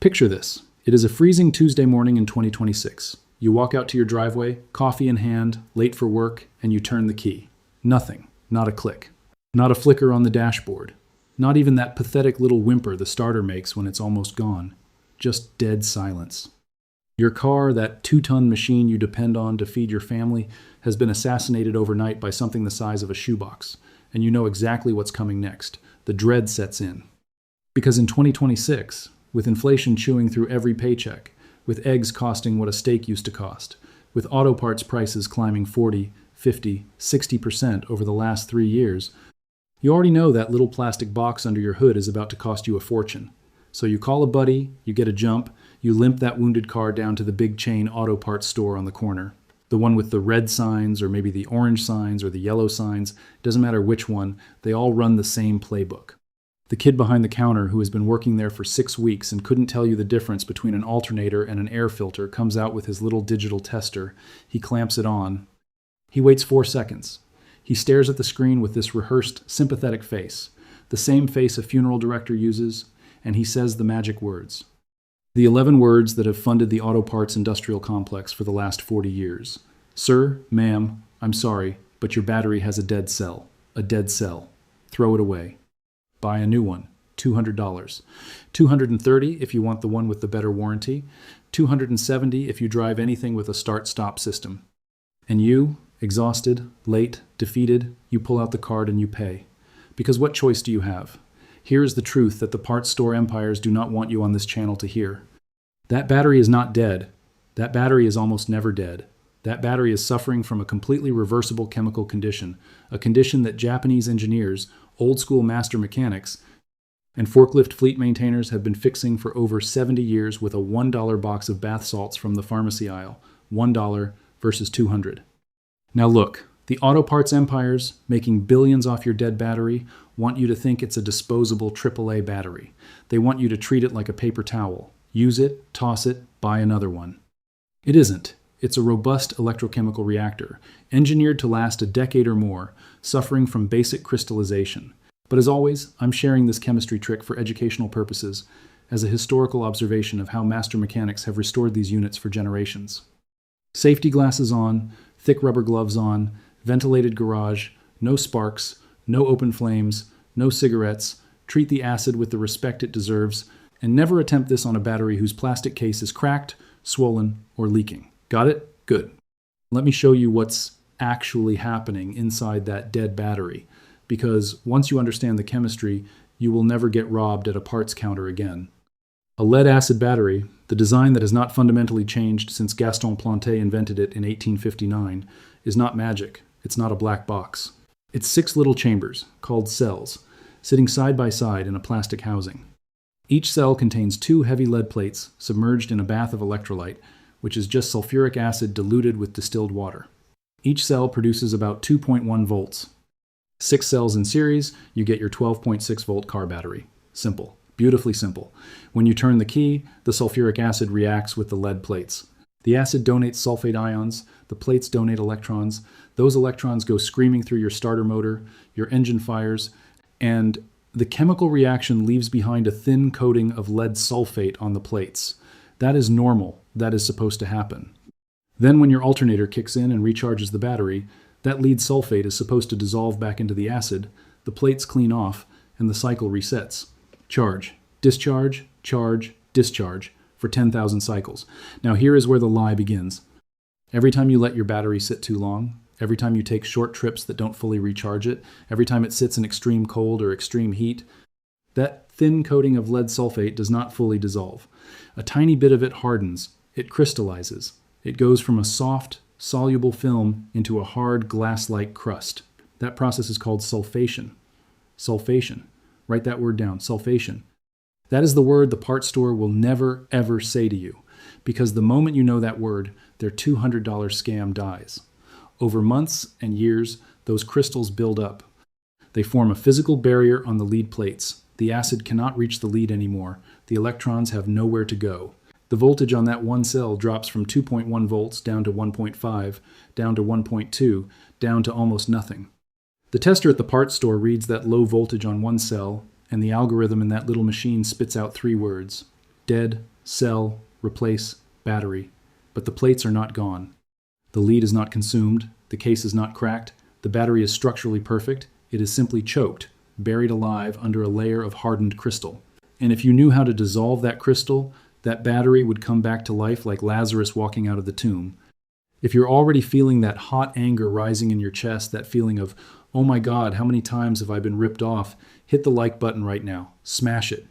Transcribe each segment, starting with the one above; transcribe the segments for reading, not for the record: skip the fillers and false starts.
Picture this. It is a freezing Tuesday morning in 2026. You walk out to your driveway, coffee in hand, late for work, and you turn the key. Nothing. Not a click. Not a flicker on the dashboard. Not even that pathetic little whimper the starter makes when it's almost gone. Just dead silence. Your car, that 2-ton machine you depend on to feed your family, has been assassinated overnight by something the size of a shoebox, and you know exactly what's coming next. The dread sets in. Because in 2026, with inflation chewing through every paycheck, with eggs costing what a steak used to cost, with auto parts prices climbing 40, 50, 60% over the last 3 years, you already know that little plastic box under your hood is about to cost you a fortune. So you call a buddy, you get a jump, you limp that wounded car down to the big chain auto parts store on the corner. The one with the red signs, or maybe the orange signs, or the yellow signs, doesn't matter which one, they all run the same playbook. The kid behind the counter who has been working there for 6 weeks and couldn't tell you the difference between an alternator and an air filter comes out with his little digital tester. He clamps it on. He waits 4 seconds. He stares at the screen with this rehearsed, sympathetic face, the same face a funeral director uses, and he says the magic words. The 11 words that have funded the auto parts industrial complex for the last 40 years. Sir, ma'am, I'm sorry, but your battery has a dead cell. A dead cell. Throw it away. Buy a new one. $200. $230 if you want the one with the better warranty. $270 if you drive anything with a start-stop system. And you, exhausted, late, defeated, you pull out the card and you pay. Because what choice do you have? Here is the truth that the parts store empires do not want you on this channel to hear. That battery is not dead. That battery is almost never dead. That battery is suffering from a completely reversible chemical condition, a condition that Japanese engineers, old-school master mechanics, and forklift fleet maintainers have been fixing for over 70 years with a $1 box of bath salts from the pharmacy aisle. $1 versus $200. Now look, the auto parts empires, making billions off your dead battery, want you to think it's a disposable AAA battery. They want you to treat it like a paper towel. Use it, toss it, buy another one. It isn't. It's a robust electrochemical reactor, engineered to last a decade or more, suffering from basic crystallization. But as always, I'm sharing this chemistry trick for educational purposes, as a historical observation of how master mechanics have restored these units for generations. Safety glasses on, thick rubber gloves on, ventilated garage, no sparks, no open flames, no cigarettes, treat the acid with the respect it deserves, and never attempt this on a battery whose plastic case is cracked, swollen, or leaking. Got it? Good. Let me show you what's actually happening inside that dead battery, because once you understand the chemistry, you will never get robbed at a parts counter again. A lead-acid battery, the design that has not fundamentally changed since Gaston Planté invented it in 1859, is not magic. It's not a black box. It's 6 little chambers, called cells, sitting side by side in a plastic housing. Each cell contains 2 heavy lead plates submerged in a bath of electrolyte, which is just sulfuric acid diluted with distilled water. Each cell produces about 2.1 volts. 6 cells in series, you get your 12.6 volt car battery. Simple. Beautifully simple. When you turn the key, the sulfuric acid reacts with the lead plates. The acid donates sulfate ions, the plates donate electrons, those electrons go screaming through your starter motor, your engine fires, and the chemical reaction leaves behind a thin coating of lead sulfate on the plates. That is normal. That is supposed to happen. Then when your alternator kicks in and recharges the battery, that lead sulfate is supposed to dissolve back into the acid, the plates clean off, and the cycle resets. Charge, discharge, charge, discharge for 10,000 cycles. Now here is where the lie begins. Every time you let your battery sit too long, every time you take short trips that don't fully recharge it, every time it sits in extreme cold or extreme heat, that thin coating of lead sulfate does not fully dissolve. A tiny bit of it hardens, it crystallizes. It goes from a soft, soluble film into a hard, glass-like crust. That process is called sulfation. Sulfation. Write that word down, sulfation. That is the word the parts store will never, ever say to you, because the moment you know that word, their $200 scam dies. Over months and years, those crystals build up. They form a physical barrier on the lead plates. The acid cannot reach the lead anymore. The electrons have nowhere to go. The voltage on that one cell drops from 2.1 volts down to 1.5, down to 1.2, down to almost nothing. The tester at the parts store reads that low voltage on one cell, and the algorithm in that little machine spits out 3 words: dead, sell, replace, battery. But the plates are not gone. The lead is not consumed, the case is not cracked, the battery is structurally perfect, it is simply choked, buried alive under a layer of hardened crystal. And if you knew how to dissolve that crystal, that battery would come back to life like Lazarus walking out of the tomb. If you're already feeling that hot anger rising in your chest, that feeling of, oh my God, how many times have I been ripped off? Hit the like button right now. Smash it.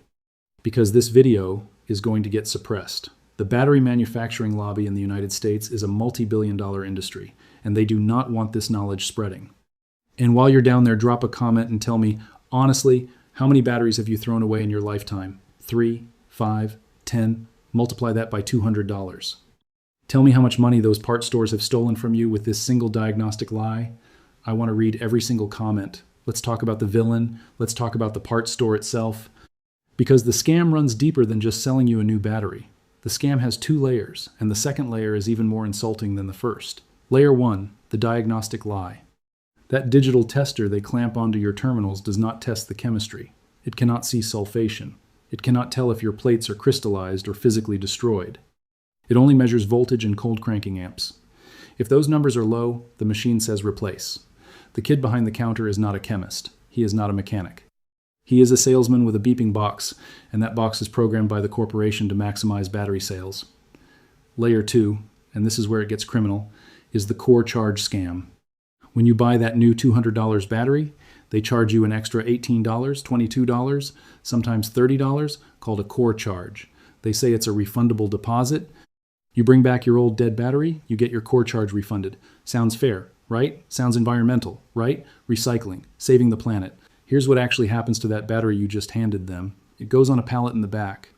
Because this video is going to get suppressed. The battery manufacturing lobby in the United States is a multi-billion-dollar industry, and they do not want this knowledge spreading. And while you're down there, drop a comment and tell me, honestly, how many batteries have you thrown away in your lifetime? 3, 5, 10? Multiply that by $200. Tell me how much money those part stores have stolen from you with this single diagnostic lie. I want to read every single comment. Let's talk about the villain. Let's talk about the part store itself. Because the scam runs deeper than just selling you a new battery. The scam has 2 layers, and the second layer is even more insulting than the first. Layer 1, the diagnostic lie. That digital tester they clamp onto your terminals does not test the chemistry. It cannot see sulfation. It cannot tell if your plates are crystallized or physically destroyed. It only measures voltage and cold cranking amps. If those numbers are low, the machine says replace. The kid behind the counter is not a chemist. He is not a mechanic. He is a salesman with a beeping box, and that box is programmed by the corporation to maximize battery sales. Layer 2, and this is where it gets criminal, is the core charge scam. When you buy that new $200 battery, they charge you an extra $18, $22, sometimes $30, called a core charge. They say it's a refundable deposit. You bring back your old dead battery, you get your core charge refunded. Sounds fair, right? Sounds environmental, right? Recycling, saving the planet. Here's what actually happens to that battery you just handed them. It goes on a pallet in the back.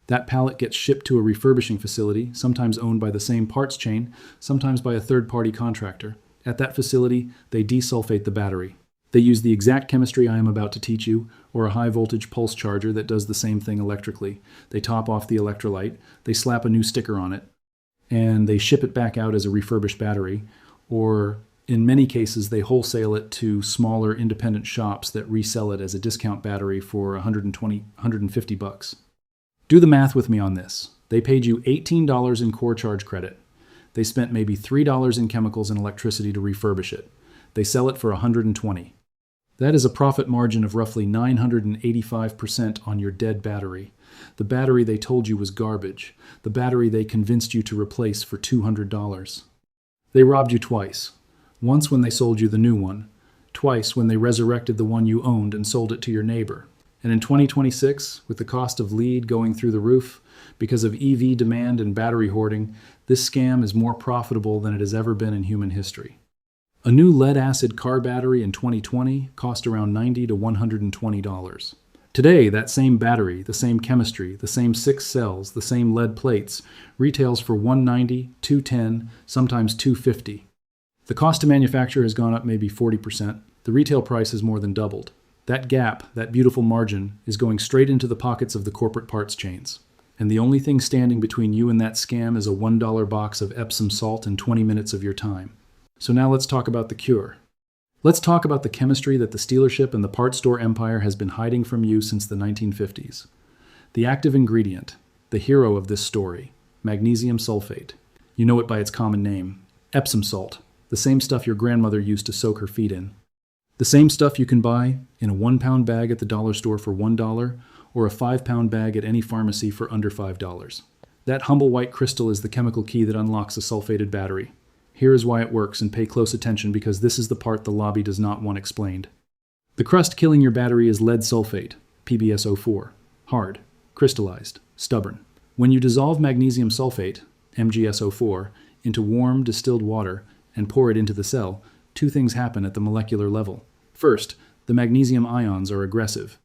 That pallet gets shipped to a refurbishing facility, sometimes owned by the same parts chain, sometimes by a third-party contractor. At that facility, they desulfate the battery. They use the exact chemistry I am about to teach you, or a high-voltage pulse charger that does the same thing electrically. They top off the electrolyte, they slap a new sticker on it, and they ship it back out as a refurbished battery, or in many cases, they wholesale it to smaller independent shops that resell it as a discount battery for $120, $150. Do the math with me on this. They paid you $18 in core charge credit. They spent maybe $3 in chemicals and electricity to refurbish it. They sell it for $120. That is a profit margin of roughly 985% on your dead battery. The battery they told you was garbage. The battery they convinced you to replace for $200. They robbed you twice. Once when they sold you the new one, twice when they resurrected the one you owned and sold it to your neighbor. And in 2026, with the cost of lead going through the roof, because of EV demand and battery hoarding, this scam is more profitable than it has ever been in human history. A new lead-acid car battery in 2020 cost around $90 to $120. Today, that same battery, the same chemistry, the same 6 cells, the same lead plates, retails for $190, $210, sometimes $250. The cost to manufacture has gone up maybe 40%. The retail price has more than doubled. That gap, that beautiful margin, is going straight into the pockets of the corporate parts chains. And the only thing standing between you and that scam is a $1 box of Epsom Salt and 20 minutes of your time. So now let's talk about the cure. Let's talk about the chemistry that the stealership and the part store empire has been hiding from you since the 1950s. The active ingredient, the hero of this story, magnesium sulfate. You know it by its common name, Epsom salt. The same stuff your grandmother used to soak her feet in. The same stuff you can buy in a 1-pound bag at the dollar store for $1 or a 5-pound bag at any pharmacy for under $5. That humble white crystal is the chemical key that unlocks a sulfated battery. Here is why it works, and pay close attention because this is the part the lobby does not want explained. The crust killing your battery is lead sulfate, PbSO4. Hard, crystallized, stubborn. When you dissolve magnesium sulfate, MgSO4, into warm, distilled water, and pour it into the cell, 2 things happen at the molecular level. First, the magnesium ions are aggressive.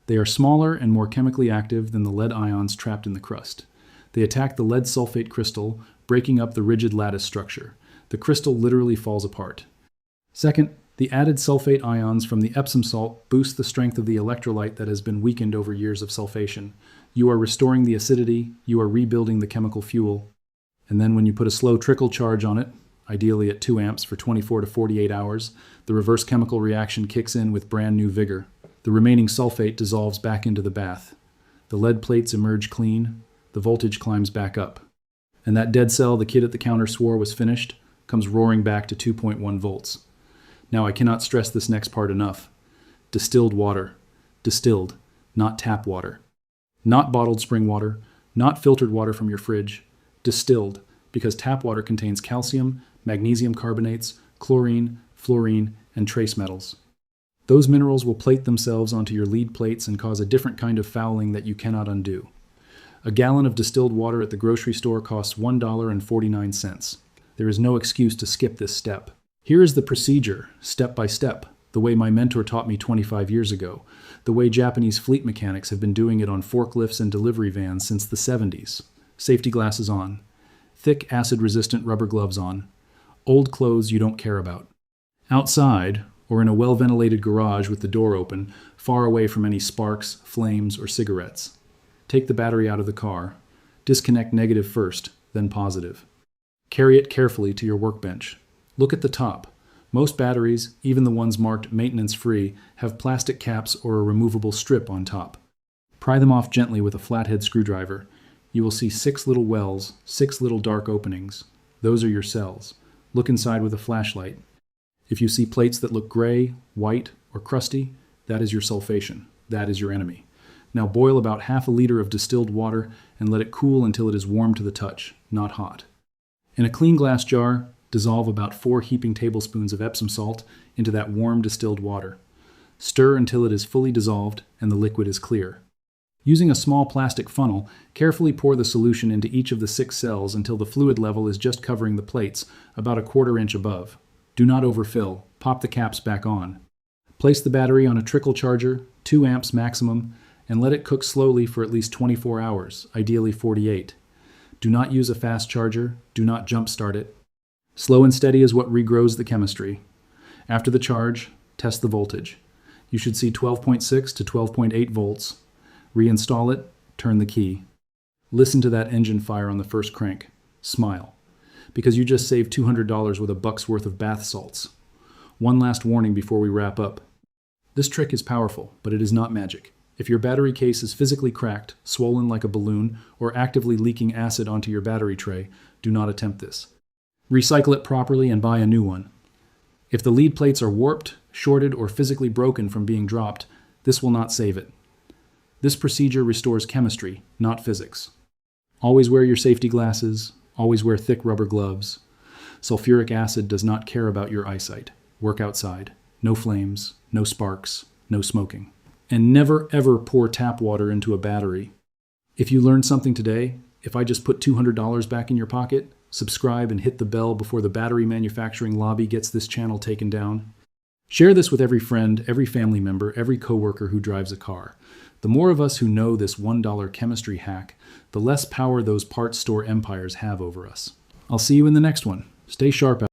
They are smaller and more chemically active than the lead ions trapped in the crust. They attack the lead sulfate crystal, breaking up the rigid lattice structure. The crystal literally falls apart. Second, the added sulfate ions from the Epsom salt boost the strength of the electrolyte that has been weakened over years of sulfation. You are restoring the acidity, you are rebuilding the chemical fuel. And then when you put a slow trickle charge on it, ideally at 2 amps for 24 to 48 hours, the reverse chemical reaction kicks in with brand new vigor. The remaining sulfate dissolves back into the bath. The lead plates emerge clean. the voltage climbs back up. And that dead cell the kid at the counter swore was finished comes roaring back to 2.1 volts. Now I cannot stress this next part enough. Distilled water. Distilled, not tap water. Not bottled spring water, not filtered water from your fridge. Distilled, because tap water contains calcium, magnesium carbonates, chlorine, fluorine, and trace metals. Those minerals will plate themselves onto your lead plates and cause a different kind of fouling that you cannot undo. A gallon of distilled water at the grocery store costs $1.49. There is no excuse to skip this step. Here is the procedure, step by step, the way my mentor taught me 25 years ago, the way Japanese fleet mechanics have been doing it on forklifts and delivery vans since the 70s. Safety glasses on. Thick acid-resistant rubber gloves on. Old clothes you don't care about. Outside, or in a well-ventilated garage with the door open, far away from any sparks, flames, or cigarettes. Take the battery out of the car. Disconnect negative first, then positive. Carry it carefully to your workbench. Look at the top. Most batteries, even the ones marked maintenance-free, have plastic caps or a removable strip on top. Pry them off gently with a flathead screwdriver. You will see 6 little wells, 6 little dark openings. Those are your cells. Look inside with a flashlight. If you see plates that look gray, white, or crusty, that is your sulfation. That is your enemy. Now boil about half a liter of distilled water and let it cool until it is warm to the touch, not hot. In a clean glass jar, dissolve about 4 heaping tablespoons of Epsom salt into that warm distilled water. Stir until it is fully dissolved and the liquid is clear. Using a small plastic funnel, carefully pour the solution into each of the 6 cells until the fluid level is just covering the plates, about a 1/4 inch above. Do not overfill. Pop the caps back on. Place the battery on a trickle charger, 2 amps maximum, and let it cook slowly for at least 24 hours, ideally 48. Do not use a fast charger. Do not jump start it. Slow and steady is what regrows the chemistry. After the charge, test the voltage. You should see 12.6 to 12.8 volts. Reinstall it, turn the key. Listen to that engine fire on the first crank. Smile, because you just saved $200 with a buck's worth of bath salts. One last warning before we wrap up. This trick is powerful, but it is not magic. If your battery case is physically cracked, swollen like a balloon, or actively leaking acid onto your battery tray, do not attempt this. Recycle it properly and buy a new one. If the lead plates are warped, shorted, or physically broken from being dropped, this will not save it. This procedure restores chemistry, not physics. Always wear your safety glasses. Always wear thick rubber gloves. Sulfuric acid does not care about your eyesight. Work outside. No flames, no sparks, no smoking. And never ever pour tap water into a battery. If you learned something today, if I just put $200 back in your pocket, subscribe and hit the bell before the battery manufacturing lobby gets this channel taken down. Share this with every friend, every family member, every coworker who drives a car. The more of us who know this $1 chemistry hack, the less power those parts store empires have over us. I'll see you in the next one. Stay sharp out.